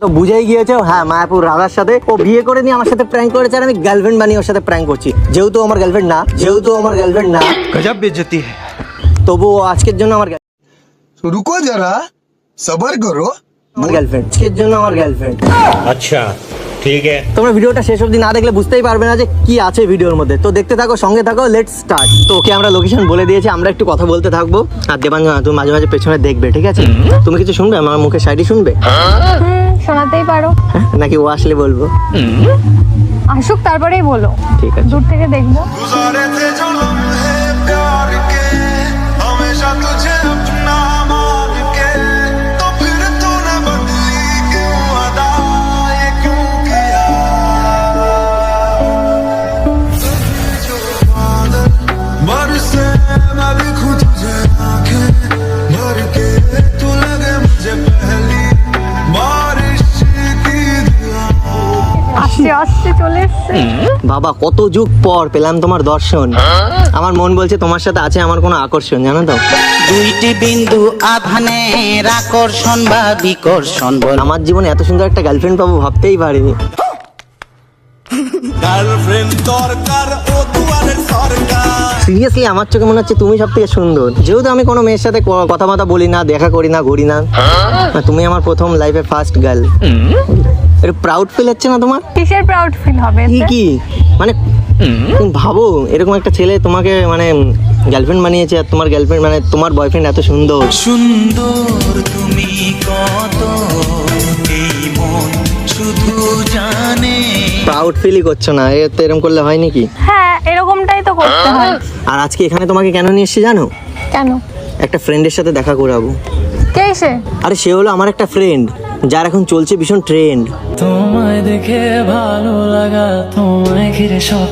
তো বুঝেই গিয়েছে হ্যাঁ মায়াপুর রাধার সাথে ও বিয়ে করে নিয়ে আমার সাথে প্র্যাঙ্ক করেছে আর আমি গার্লফ্রেন্ড বানিয়ে ওর সাথে প্র্যাঙ্ক করছি। যেহেতু আমার গার্লফ্রেন্ড না गजब बेइज्जती है। তবুও আজকের জন্য আমার रुको जरा सबर करो। গার্লফ্রেন্ড আজকের জন্য আমার গার্লফ্রেন্ড। अच्छा ठीक है। তোমরা ভিডিওটা শেষ অবধি না দেখলে বুঝতেই পারবে না যে কি আছে ভিডিওর মধ্যে। তো দেখতে থাকো, সঙ্গে থাকো, লেটস স্টার্ট। তো ওকে আমরা লোকেশন বলে দিয়েছি, আমরা একটু কথা বলতে থাকবো। আর দেবাঞ্জনা তুমি মাঝে মাঝে পেছনে দেখবে, ঠিক আছে? তুমি কিছু শুনবে, আমার মুখের সাইডই শুনবে শোনাতেই পারো, নাকি ও আসলে বলবো? আসুক তারপরেই বলো, ঠিক আছে। দূর থেকে দেখবো। गुजारे थे जो लम्हे प्यार के हमेशा तुझे अपना मान के तो फिर तूने बदली क्यों अदा ये क्यों किया जो बादल बरसे मैं लिखूं तुझे आंखें भर के तू लगे मुझे पहली बारिश की दुआ। আসছে আসছে চলে এসছে। বাবা কত যুগ পর পেলাম তোমার দর্শন। আমার মন বলছে তোমার সাথে আছে আমার কোনো আকর্ষণ, জানো তো? দুইটি বিন্দু আধানের আকর্ষণ বা বিকর্ষণ বল। আমার জীবনে এত সুন্দর একটা গার্লফ্রেন্ড পাবো ভাবতেই পারিনি। গার্লফ্রেন্ড দরকার ও দুয়ারের সরকার। সিরিয়াসলি আমার চোখে মনে হচ্ছে তুমি সব থেকে সুন্দর। যেহেতু আমি কোনো মেয়ের সাথে কথাবার্তা বলি না, দেখা করি না, ঘুরি না, তুমি আমার প্রথম লাইফে ফার্স্ট গার্ল। একটু প্রাউড ফিল হচ্ছে না তোমার? কিসের প্রাউড ফিল হবে কি এতে? কি মানে তুমি ভাবো এরকম একটা ছেলে তোমাকে মানে গার্লফ্রেন্ড বানিয়েছে, আর তোমার গার্লফ্রেন্ড মানে তোমার বয়ফ্রেন্ড এত সুন্দর। সুন্দর তুমি কত এই মন শুধু জানে। প্রাউড ফিলই করছো না, তো এরকম করলে হয় নাকি? হ্যাঁ এরকমটাই তো করতে হয়। আর আজকে এখানে তোমাকে কেন নিয়ে এসেছি জানো? কেন? একটা ফ্রেন্ডের সাথে দেখা করাবো। কে সে? আরে সে হলো আমার একটা ফ্রেন্ড, যার এখন চলছে ভীষণ ট্রেন্ড। তোমায় দেখে ভালো লাগা, তোমায় ঘিরে সব